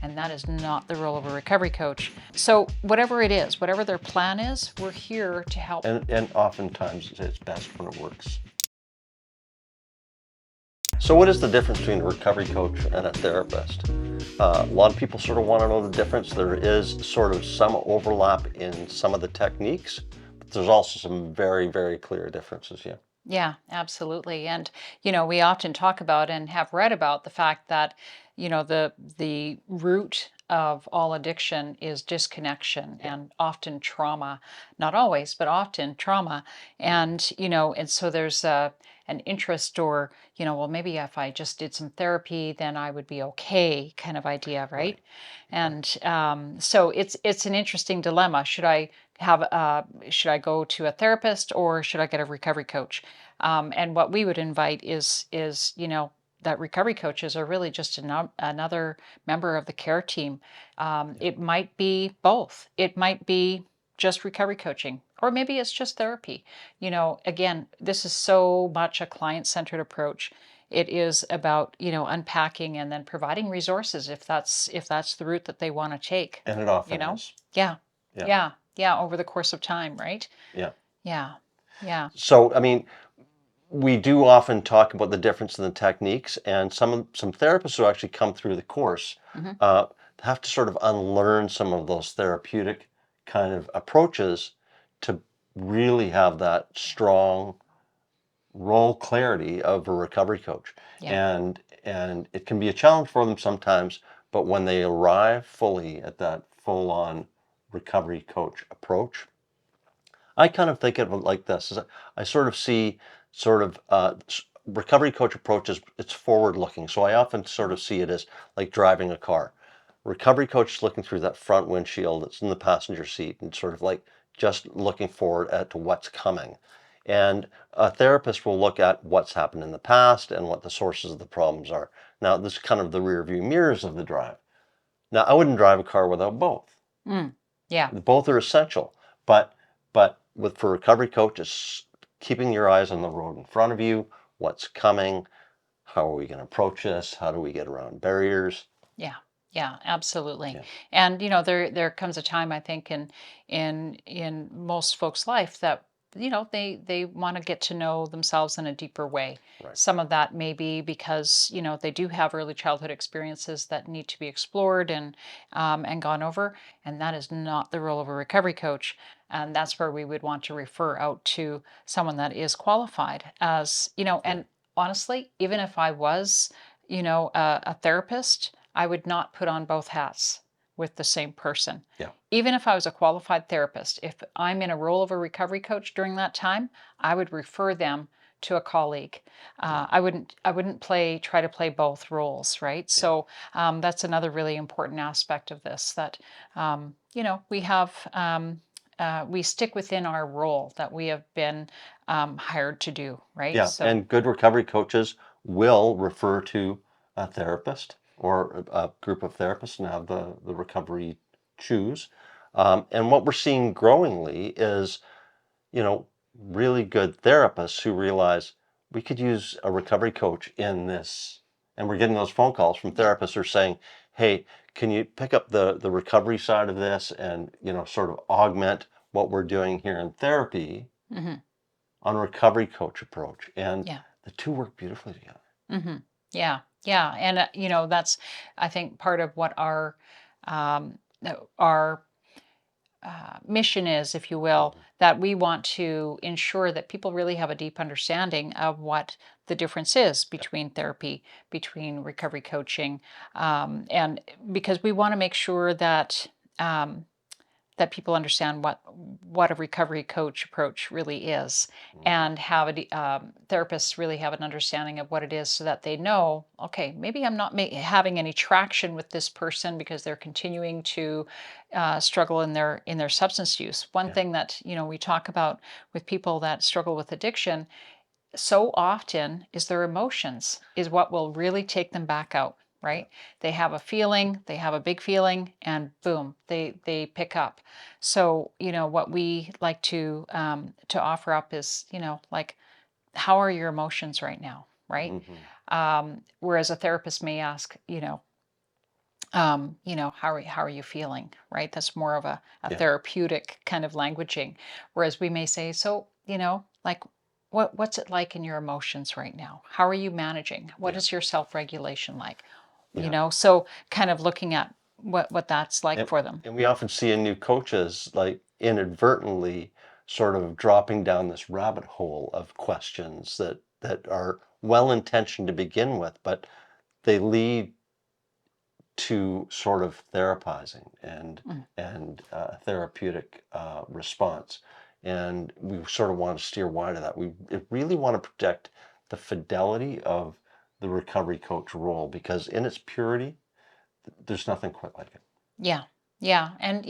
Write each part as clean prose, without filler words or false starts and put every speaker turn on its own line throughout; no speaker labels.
and that is not the role of a recovery coach. So whatever it is, whatever their plan is, we're here to help.
And oftentimes it's best when it works. So what is the difference between a recovery coach and a therapist? A lot of people sort of want to know the difference. There is sort of some overlap in some of the techniques, but there's also some very, very clear differences. Yeah.
Yeah, absolutely. And we often talk about and have read about the fact that, the root of all addiction is disconnection and often trauma. Not always, but often trauma. And so there's an interest or, well, maybe if I just did some therapy, then I would be okay kind of idea, right?
Right.
And so it's an interesting dilemma. Should I go to a therapist or should I get a recovery coach? And what we would invite is that recovery coaches are really just another member of the care team. It might be both. It might be just recovery coaching, or maybe it's just therapy. Again, this is so much a client-centered approach. It is about unpacking and then providing resources if that's the route that they want to take.
And it
You
often
know,
is.
yeah,
Yeah.
yeah, over the course of time, right?
Yeah.
Yeah, yeah.
So, I mean, we do often talk about the difference in the techniques, and some therapists who actually come through the course
Hmm.
uh, have to sort of unlearn some of those therapeutic kind of approaches to really have that strong role clarity of a recovery coach.
Yeah.
And it can be a challenge for them sometimes, but when they arrive fully at that full-on recovery coach approach, I kind of think of it like this: is I sort of see sort of recovery coach approaches. It's forward looking, so I often sort of see it as like driving a car. Recovery coach is looking through that front windshield that's in the passenger seat and sort of like just looking forward at to what's coming. And a therapist will look at what's happened in the past and what the sources of the problems are. Now, this is kind of the rear view mirrors of the drive. Now, I wouldn't drive a car without both.
Mm. Yeah.
Both are essential, but for recovery coaches, keeping your eyes on the road in front of you, what's coming, how are we going to approach this, how do we get around barriers?
Yeah. Yeah, absolutely.
Yeah.
And there comes a time I think in most folks' life that they want to get to know themselves in a deeper way.
Right.
Some of that may be because they do have early childhood experiences that need to be explored and gone over, and that is not the role of a recovery coach. And that's where we would want to refer out to someone that is qualified as
Yeah.
and honestly, even if I was a therapist, I would not put on both hats with the same person.
Yeah.
Even if I was a qualified therapist, if I'm in a role of a recovery coach during that time, I would refer them to a colleague. I wouldn't try to play both roles, right? So that's another really important aspect of this that we stick within our role that we have been hired to do, right?
Yeah,
So
and good recovery coaches will refer to a therapist or a group of therapists and have the recovery choose. And what we're seeing growingly is, you know, really good therapists who realize we could use a recovery coach in this. And we're getting those phone calls from
yeah,
therapists who are saying, hey, can you pick up the recovery side of this and, sort of augment what we're doing here in therapy
hmm
on a recovery coach approach? And
yeah.
the two work beautifully together.
Hmm. Yeah, yeah, and that's I think part of what our mission is, if you will,
Mhm.
that we want to ensure that people really have a deep understanding of what the difference is
Yeah.
between therapy, between recovery coaching, and because we want to make sure um, that people understand what a recovery coach approach really is
Mhm.
and have therapists really have an understanding of what it is so that they know, okay, maybe I'm not having any traction with this person because they're continuing to struggle in their substance use. One
Yeah.
thing that we talk about with people that struggle with addiction so often is their emotions is what will really take them back out,
Yeah.
right? They have a feeling, they have a big feeling, and boom, they pick up. So what we like to offer up is like, how are your emotions right now, right?
Mhm.
Whereas a therapist may ask how are you feeling, right? That's more of a
Yeah,
therapeutic kind of languaging. Whereas we may say, so, like, what's it like in your emotions right now? How are you managing? What
yeah,
is your self-regulation like?
yeah.
So kind of looking at what that's like
And
for them.
and we often see in new coaches, like, inadvertently sort of dropping down this rabbit hole of questions that are well-intentioned to begin with, but they lead to sort of therapizing
Mm.
and therapeutic response. And we sort of want to steer wide of that. We really want to protect the fidelity of the recovery coach role because in its purity, there's nothing quite like it.
Yeah. Yeah. And,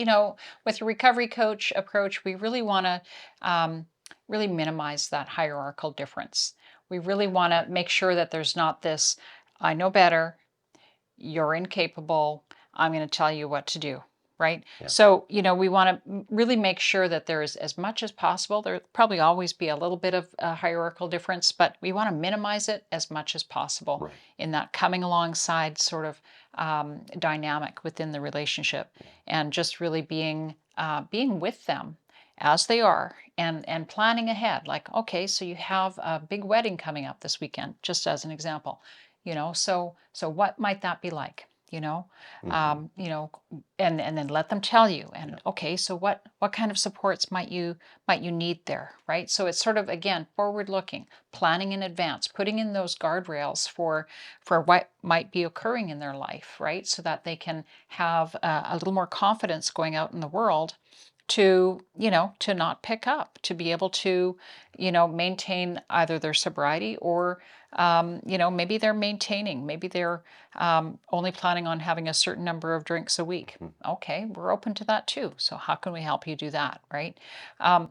with the recovery coach approach, we really want to um, really minimize that hierarchical difference. We really want to
Right.
make sure that there's not this, I know better, you're incapable, I'm going to tell you what to do. Right.
Yeah.
So, we want to really make sure that there is as much as possible. There probably always be a little bit of a hierarchical difference, but we want to minimize it as much as possible
Right.
in that coming alongside sort of dynamic within the relationship,
Yeah.
and just really being with them as they are, and planning ahead. Like, okay, so you have a big wedding coming up this weekend, just as an example. So what might that be like? You know,
Hmm.
um, you know, and then let them tell you.
Yeah.
And okay, so what kind of supports might you need there, right? So it's sort of, again, forward looking, planning in advance, putting in those guardrails for what might be occurring in their life, right? So that they can have a little more confidence going out in the world to not pick up, to be able to maintain either their sobriety, or maybe they're maintaining, maybe they're only planning on having a certain number of drinks a week.
Mhm.
Okay, we're open to that too. So how can we help you do that, right?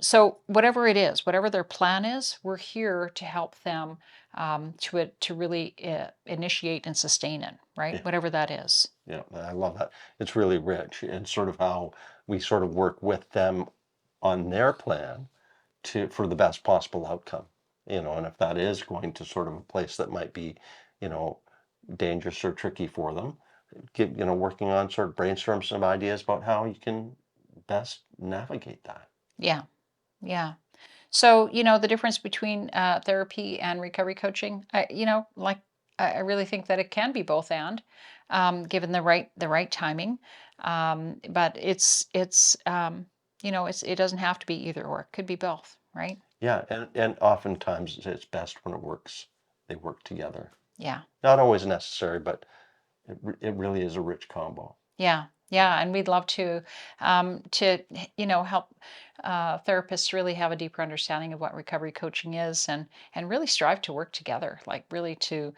So whatever it is, whatever their plan is, we're here to help them, to really initiate and sustain it, right?
Yeah.
Whatever that is.
Yeah. I love that. It's really rich and sort of how we sort of work with them on their plan for the best possible outcome. And if that is going to sort of a place that might be, you know, dangerous or tricky for them, working on sort of brainstorm some ideas about how you can best navigate that.
Yeah, yeah. So, the difference between therapy and recovery coaching, like, I really think that it can be both, and given the right timing. But it doesn't have to be either or. It could be both, right?
Yeah, and oftentimes it's best when it works. They work together.
Yeah.
Not always necessary, but it really is a rich combo.
Yeah, yeah, and we'd love to help therapists really have a deeper understanding of what recovery coaching is, and really strive to work together, like really to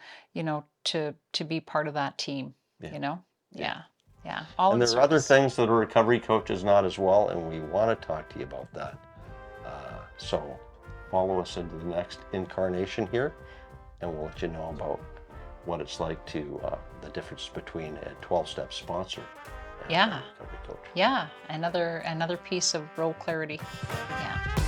be part of that team.
Yeah,
You know,
yeah.
yeah, yeah, all
And
in
there are other
service.
things that a recovery coach is not as well, and we want to talk to you about that. So follow us into the next incarnation here, and we'll let you know about what it's like the difference between a 12-step sponsor and a
Yeah,
recovery coach.
yeah, another piece of role clarity. Yeah.